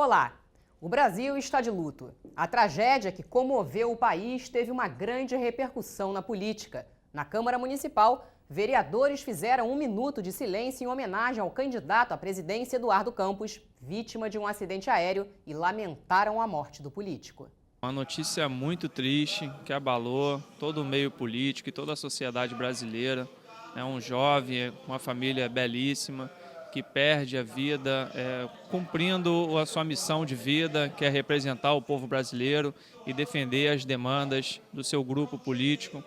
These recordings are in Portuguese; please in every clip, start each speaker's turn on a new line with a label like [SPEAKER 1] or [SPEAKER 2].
[SPEAKER 1] Olá! O Brasil está de luto. A tragédia que comoveu o país teve uma grande repercussão na política. Na Câmara Municipal, vereadores fizeram 1 minuto de silêncio em homenagem ao candidato à presidência Eduardo Campos, vítima de um acidente aéreo, e lamentaram a morte do político.
[SPEAKER 2] Uma notícia muito triste que abalou todo o meio político e toda a sociedade brasileira. É um jovem, uma família belíssima, que perde a vida cumprindo a sua missão de vida, que é representar o povo brasileiro e defender as demandas do seu grupo político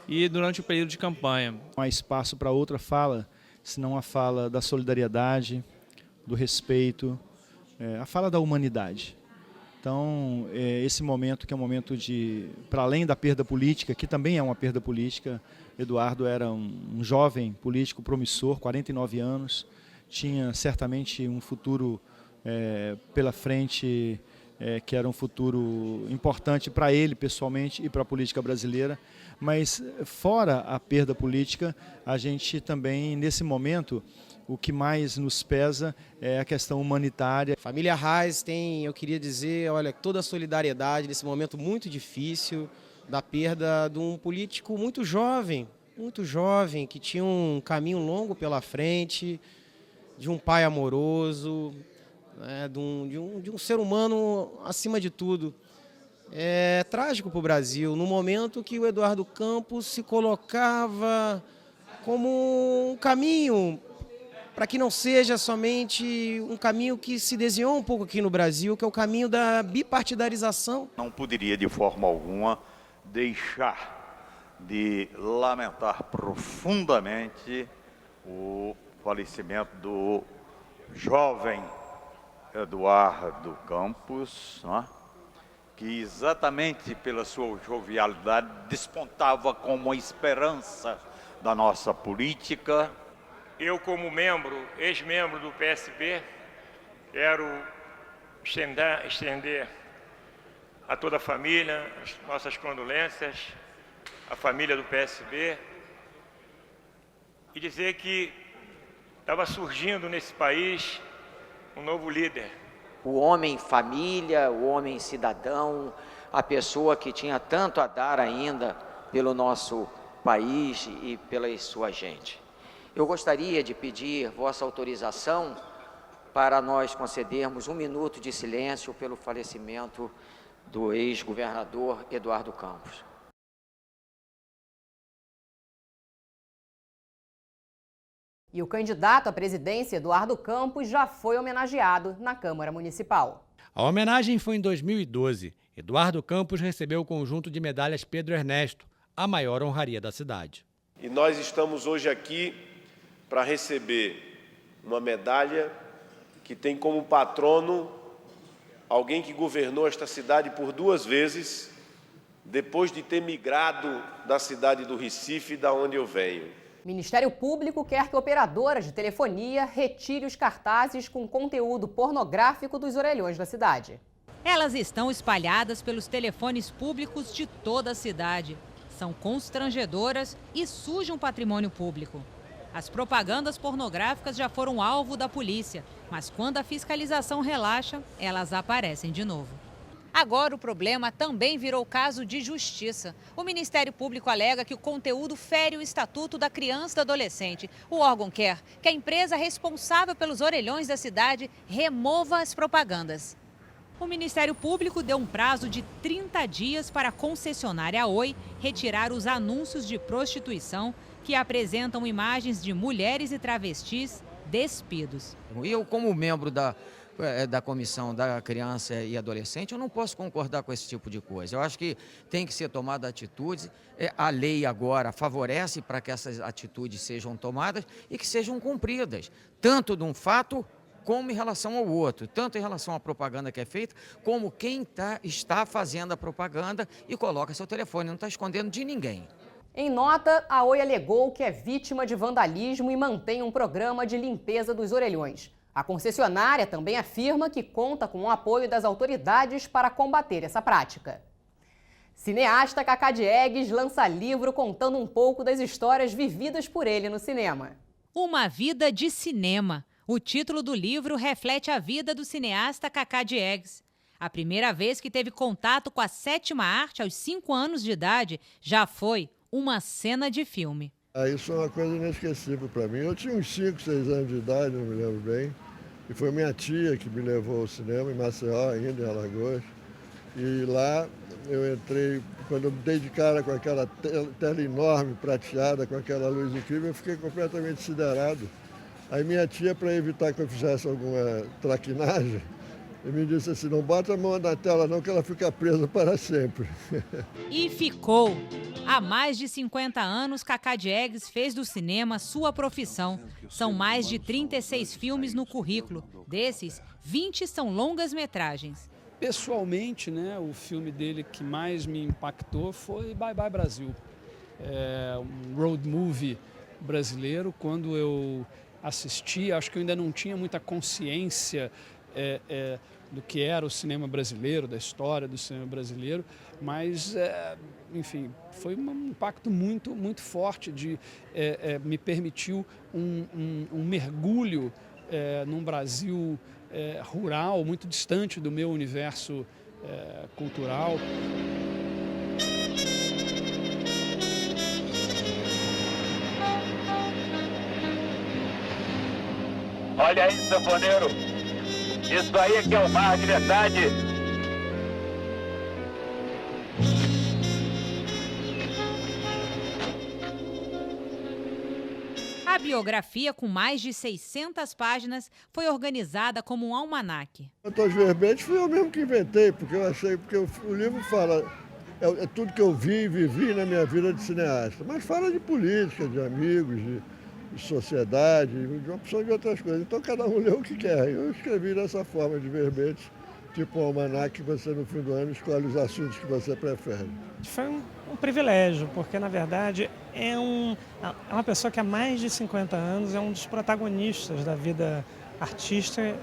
[SPEAKER 2] e durante o período de campanha.
[SPEAKER 3] Não há espaço para outra fala, senão a fala da solidariedade, do respeito, a fala da humanidade. Então, esse momento que é um momento de, para além da perda política, que também é uma perda política, Eduardo era um jovem político promissor, 49 anos, tinha certamente um futuro pela frente, que era um futuro importante para ele pessoalmente e para a política brasileira. Mas fora a perda política, a gente também, nesse momento, o que mais nos pesa é a questão humanitária.
[SPEAKER 4] Família Reis tem, eu queria dizer, olha, toda a solidariedade nesse momento muito difícil da perda de um político muito jovem, que tinha um caminho longo pela frente, de um pai amoroso, de um ser humano acima de tudo. É trágico para o Brasil, no momento que o Eduardo Campos se colocava como um caminho, para que não seja somente um caminho que se desenhou um pouco aqui no Brasil, que é o caminho da bipartidarização.
[SPEAKER 5] Não poderia de forma alguma deixar de lamentar profundamente o falecimento do jovem Eduardo Campos, não é? Que exatamente pela sua jovialidade despontava como uma esperança da nossa política.
[SPEAKER 6] Eu, como ex-membro do PSB, quero estender a toda a família as nossas condolências, à família do PSB, e dizer que estava surgindo nesse país um novo líder.
[SPEAKER 7] O homem família, o homem cidadão, a pessoa que tinha tanto a dar ainda pelo nosso país e pela sua gente. Eu gostaria de pedir vossa autorização para nós concedermos 1 minuto de silêncio pelo falecimento do ex-governador Eduardo Campos.
[SPEAKER 1] E o candidato à presidência, Eduardo Campos, já foi homenageado na Câmara Municipal.
[SPEAKER 8] A homenagem foi em 2012. Eduardo Campos recebeu o conjunto de medalhas Pedro Ernesto, a maior honraria da cidade.
[SPEAKER 9] E nós estamos hoje aqui para receber uma medalha que tem como patrono alguém que governou esta cidade por 2 vezes, depois de ter migrado da cidade do Recife, da onde eu venho.
[SPEAKER 1] O Ministério Público quer que operadoras de telefonia retire os cartazes com conteúdo pornográfico dos orelhões da cidade.
[SPEAKER 10] Elas estão espalhadas pelos telefones públicos de toda a cidade. São constrangedoras e sujam patrimônio público. As propagandas pornográficas já foram alvo da polícia, mas quando a fiscalização relaxa, elas aparecem de novo. Agora o problema também virou caso de justiça. O Ministério Público alega que o conteúdo fere o Estatuto da Criança e do Adolescente. O órgão quer que a empresa responsável pelos orelhões da cidade remova as propagandas. O Ministério Público deu um prazo de 30 dias para a concessionária Oi retirar os anúncios de prostituição que apresentam imagens de mulheres e travestis despidos.
[SPEAKER 7] Eu, como membro da Comissão da Criança e Adolescente, eu não posso concordar com esse tipo de coisa. Eu acho que tem que ser tomada atitudes. A lei agora favorece para que essas atitudes sejam tomadas e que sejam cumpridas, tanto de um fato como em relação ao outro, tanto em relação à propaganda que é feita, como quem está fazendo a propaganda e coloca seu telefone, não está escondendo de ninguém.
[SPEAKER 1] Em nota, a Oi alegou que é vítima de vandalismo e mantém um programa de limpeza dos orelhões. A concessionária também afirma que conta com o apoio das autoridades para combater essa prática. Cineasta Cacá Diegues lança livro contando um pouco das histórias vividas por ele no cinema.
[SPEAKER 10] Uma vida de cinema. O título do livro reflete a vida do cineasta Cacá Diegues. A primeira vez que teve contato com a sétima arte, aos 5 anos de idade, já foi uma cena de filme.
[SPEAKER 11] Isso é uma coisa inesquecível para mim. Eu tinha uns 5, 6 anos de idade, não me lembro bem. E foi minha tia que me levou ao cinema, em Maceió ainda, em Alagoas. E lá eu entrei, quando eu me dei de cara com aquela tela enorme, prateada, com aquela luz incrível, eu fiquei completamente siderado. Aí minha tia, para evitar que eu fizesse alguma traquinagem, me disse assim, não bota a mão na tela não, que ela fica presa para sempre.
[SPEAKER 10] E ficou. Há mais de 50 anos, Cacá Diegues fez do cinema sua profissão. São mais de 36 filmes no currículo. Desses, 20 são longas-metragens.
[SPEAKER 12] Pessoalmente, né, o filme dele que mais me impactou foi Bye Bye Brasil. Um road movie brasileiro. Quando eu assisti, acho que eu ainda não tinha muita consciência do que era o cinema brasileiro, da história do cinema brasileiro, mas, enfim, foi um impacto muito, muito forte, me permitiu um mergulho num Brasil rural, muito distante do meu universo cultural.
[SPEAKER 13] Olha aí, sanfoneiro. Isso aí é que é o mar de verdade.
[SPEAKER 10] A biografia, com mais de 600 páginas, foi organizada como um almanaque.
[SPEAKER 11] Os verbetes fui eu mesmo que inventei, porque eu achei, porque o livro fala, é tudo que eu vi e vivi na minha vida de cineasta, mas fala de política, de amigos, de sociedade, de uma opção de outras coisas. Então cada um lê o que quer. Eu escrevi dessa forma de verbetes, tipo um almanaque que você no fim do ano escolhe os assuntos que você prefere.
[SPEAKER 14] Foi um privilégio, porque na verdade é uma pessoa que há mais de 50 anos é um dos protagonistas da vida artística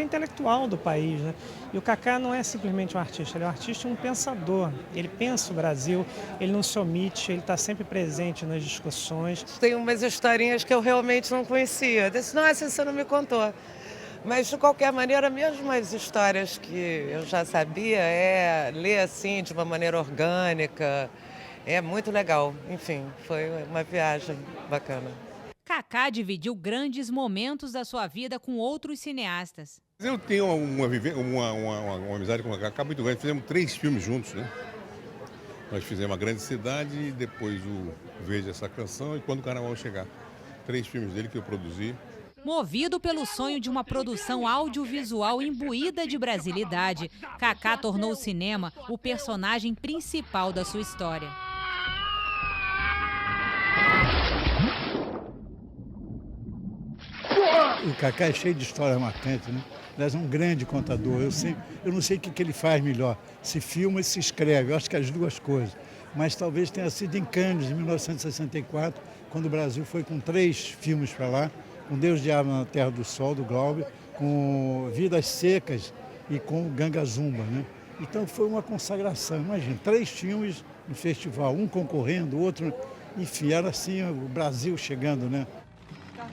[SPEAKER 14] e intelectual do país, né? E o Cacá não é simplesmente um artista, ele é um artista e um pensador. Ele pensa o Brasil, ele não se omite, ele está sempre presente nas discussões.
[SPEAKER 15] Tem umas historinhas que eu realmente não conhecia. Eu disse, nossa, você não me contou. Mas, de qualquer maneira, mesmo as histórias que eu já sabia, ler assim de uma maneira orgânica, é muito legal. Enfim, foi uma viagem bacana.
[SPEAKER 10] Cacá dividiu grandes momentos da sua vida com outros cineastas.
[SPEAKER 16] Eu tenho uma amizade com o Cacá muito grande. Fizemos 3 filmes juntos, né? Nós fizemos A Grande Cidade, depois o Veja Essa Canção e Quando o Carnaval Chegar. 3 filmes dele que eu produzi.
[SPEAKER 10] Movido pelo sonho de uma produção audiovisual imbuída de brasilidade, Cacá tornou o cinema o personagem principal da sua história.
[SPEAKER 17] O Cacá é cheio de histórias marcantes, né? Ele é um grande contador. Eu não sei o que ele faz melhor, se filma e se escreve. Eu acho que as duas coisas. Mas talvez tenha sido em Cannes, em 1964, quando o Brasil foi com 3 filmes para lá, com Deus Diabo na Terra do Sol, do Glauber, com Vidas Secas e com Ganga Zumba, né? Então foi uma consagração. Imagina, 3 filmes no festival, um concorrendo, outro... Enfim, era assim o Brasil chegando, né?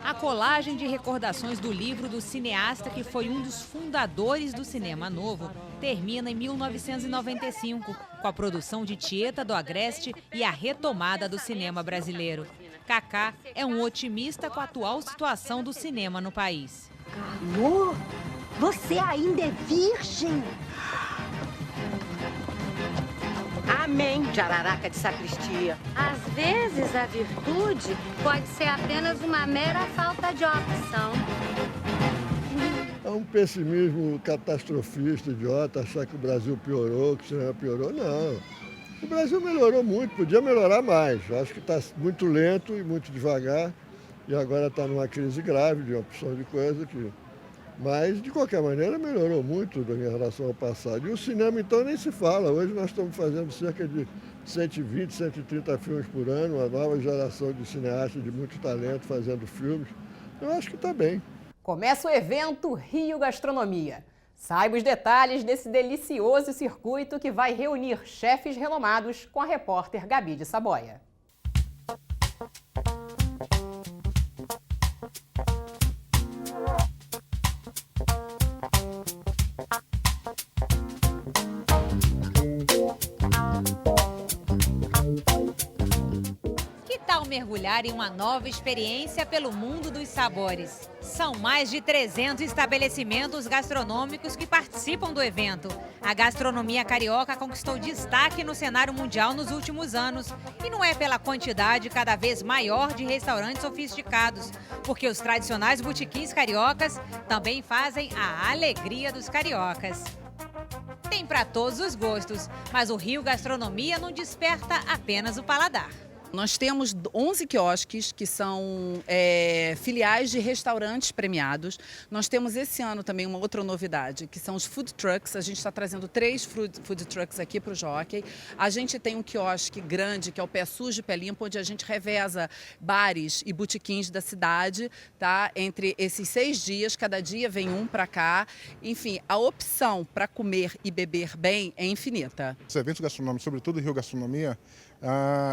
[SPEAKER 10] A colagem de recordações do livro do cineasta que foi um dos fundadores do cinema novo termina em 1995, com a produção de Tieta do Agreste e a retomada do cinema brasileiro. Cacá é um otimista com a atual situação do cinema no país.
[SPEAKER 18] Amor, você ainda é virgem? Amém, jararaca de sacristia.
[SPEAKER 19] Às vezes, a virtude pode ser apenas uma mera falta de opção.
[SPEAKER 11] É um pessimismo catastrofista, idiota, achar que o Brasil piorou, que o cinema piorou. Não. O Brasil melhorou muito, podia melhorar mais. Acho que está muito lento e muito devagar. E agora está numa crise grave de opção de coisa que... Mas, de qualquer maneira, melhorou muito em relação ao passado. E o cinema, então, nem se fala. Hoje nós estamos fazendo cerca de 120, 130 filmes por ano, uma nova geração de cineastas de muito talento fazendo filmes. Eu acho que está bem.
[SPEAKER 1] Começa o evento Rio Gastronomia. Saiba os detalhes desse delicioso circuito que vai reunir chefes renomados com a repórter Gabi de Saboia.
[SPEAKER 10] mergulhar em uma nova experiência pelo mundo dos sabores. São mais de 300 estabelecimentos gastronômicos que participam do evento. A gastronomia carioca conquistou destaque no cenário mundial nos últimos anos. E não é pela quantidade cada vez maior de restaurantes sofisticados, porque os tradicionais botequins cariocas também fazem a alegria dos cariocas. Tem para todos os gostos, mas o Rio Gastronomia não desperta apenas o paladar.
[SPEAKER 20] Nós temos 11 quiosques que são filiais de restaurantes premiados. Nós temos esse ano também uma outra novidade, que são os food trucks. A gente está trazendo 3 food trucks aqui para o Jockey. A gente tem um quiosque grande, que é o Pé Sujo, Pé Limpo, onde a gente reveza bares e botequins da cidade, tá? Entre esses 6 dias, cada dia vem um para cá. Enfim, a opção para comer e beber bem é infinita.
[SPEAKER 21] Os eventos gastronômicos, sobretudo o Rio Gastronomia,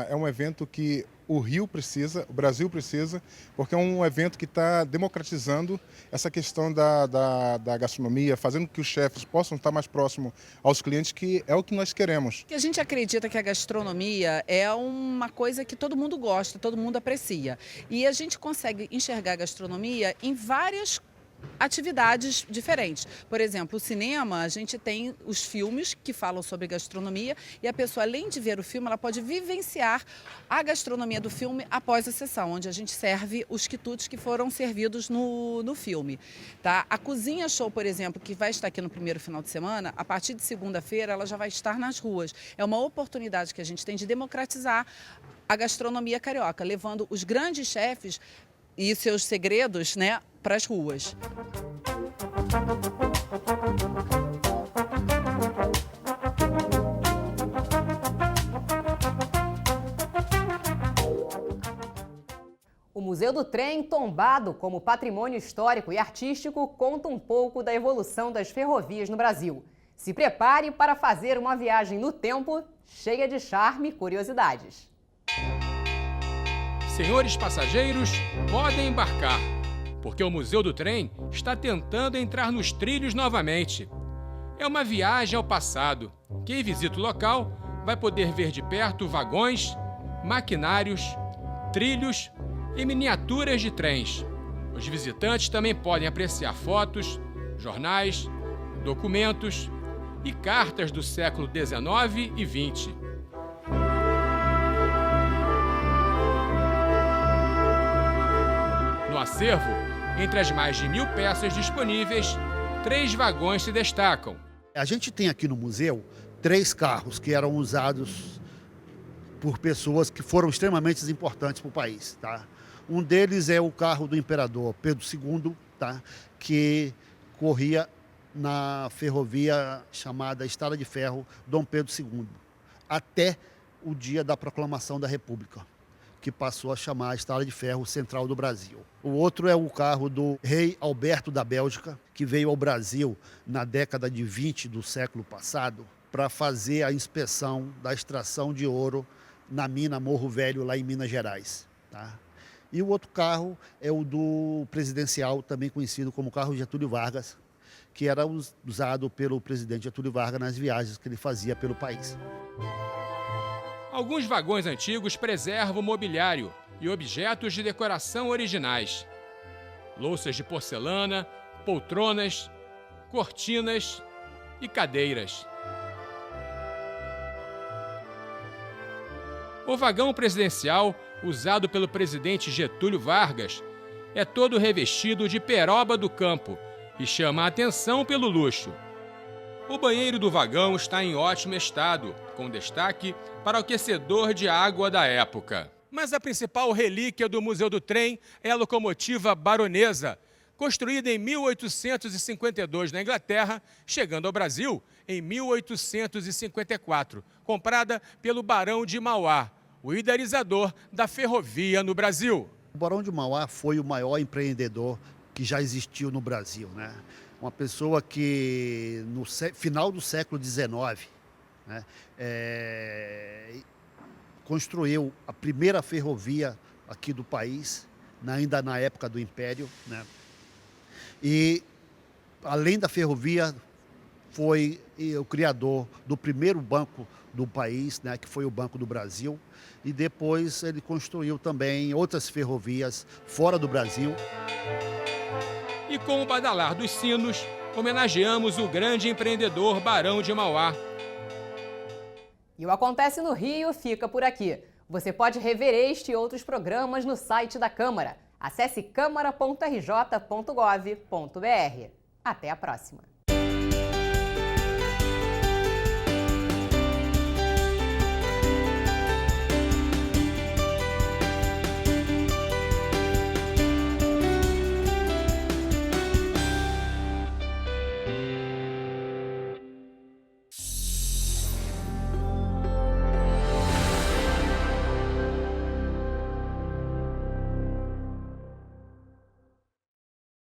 [SPEAKER 21] é um evento que o Rio precisa, o Brasil precisa, porque é um evento que está democratizando essa questão da gastronomia, fazendo com que os chefes possam estar mais próximos aos clientes, que é o que nós queremos.
[SPEAKER 20] A gente acredita que a gastronomia é uma coisa que todo mundo gosta, todo mundo aprecia. E a gente consegue enxergar a gastronomia em várias atividades diferentes. Por exemplo, o cinema, a gente tem os filmes que falam sobre gastronomia e a pessoa, além de ver o filme, ela pode vivenciar a gastronomia do filme após a sessão, onde a gente serve os quitutes que foram servidos no filme. Tá? A Cozinha Show, por exemplo, que vai estar aqui no primeiro final de semana, a partir de segunda-feira ela já vai estar nas ruas. É uma oportunidade que a gente tem de democratizar a gastronomia carioca, levando os grandes chefes e seus segredos, né, para as ruas.
[SPEAKER 1] O Museu do Trem, tombado como patrimônio histórico e artístico, conta um pouco da evolução das ferrovias no Brasil. Se prepare para fazer uma viagem no tempo cheia de charme e curiosidades.
[SPEAKER 22] Senhores passageiros, podem embarcar, porque o Museu do Trem está tentando entrar nos trilhos novamente. É uma viagem ao passado. Quem visita o local vai poder ver de perto vagões, maquinários, trilhos e miniaturas de trens. Os visitantes também podem apreciar fotos, jornais, documentos e cartas do século XIX e XX. No acervo, entre as mais de 1000 peças disponíveis, 3 vagões se destacam.
[SPEAKER 23] A gente tem aqui no museu 3 carros que eram usados por pessoas que foram extremamente importantes para o país. Tá? Um deles é o carro do imperador Pedro II, tá? Que corria na ferrovia chamada Estrada de Ferro Dom Pedro II, até o dia da proclamação da República, que passou a chamar a Estrada de Ferro Central do Brasil. O outro é o carro do rei Alberto da Bélgica, que veio ao Brasil na década de 20 do século passado para fazer a inspeção da extração de ouro na mina Morro Velho, lá em Minas Gerais. Tá? E o outro carro é o do presidencial, também conhecido como carro Getúlio Vargas, que era usado pelo presidente Getúlio Vargas nas viagens que ele fazia pelo país.
[SPEAKER 22] Alguns vagões antigos preservam mobiliário e objetos de decoração originais. Louças de porcelana, poltronas, cortinas e cadeiras. O vagão presidencial, usado pelo presidente Getúlio Vargas, é todo revestido de peroba do campo e chama a atenção pelo luxo. O banheiro do vagão está em ótimo estado, com destaque para o aquecedor de água da época. Mas a principal relíquia do Museu do Trem é a locomotiva baronesa, construída em 1852 na Inglaterra, chegando ao Brasil em 1854, comprada pelo Barão de Mauá, o idealizador da ferrovia no Brasil.
[SPEAKER 23] O Barão de Mauá foi o maior empreendedor que já existiu no Brasil, né? Uma pessoa que no final do século XIX, né, construiu a primeira ferrovia aqui do país, ainda na época do Império, né? E além da ferrovia, foi o criador do primeiro banco do país, né, que foi o Banco do Brasil, e depois ele construiu também outras ferrovias fora do Brasil.
[SPEAKER 22] E com o badalar dos sinos, homenageamos o grande empreendedor Barão de Mauá.
[SPEAKER 1] E o Acontece no Rio fica por aqui. Você pode rever este e outros programas no site da Câmara. Acesse câmara.rj.gov.br. Até a próxima!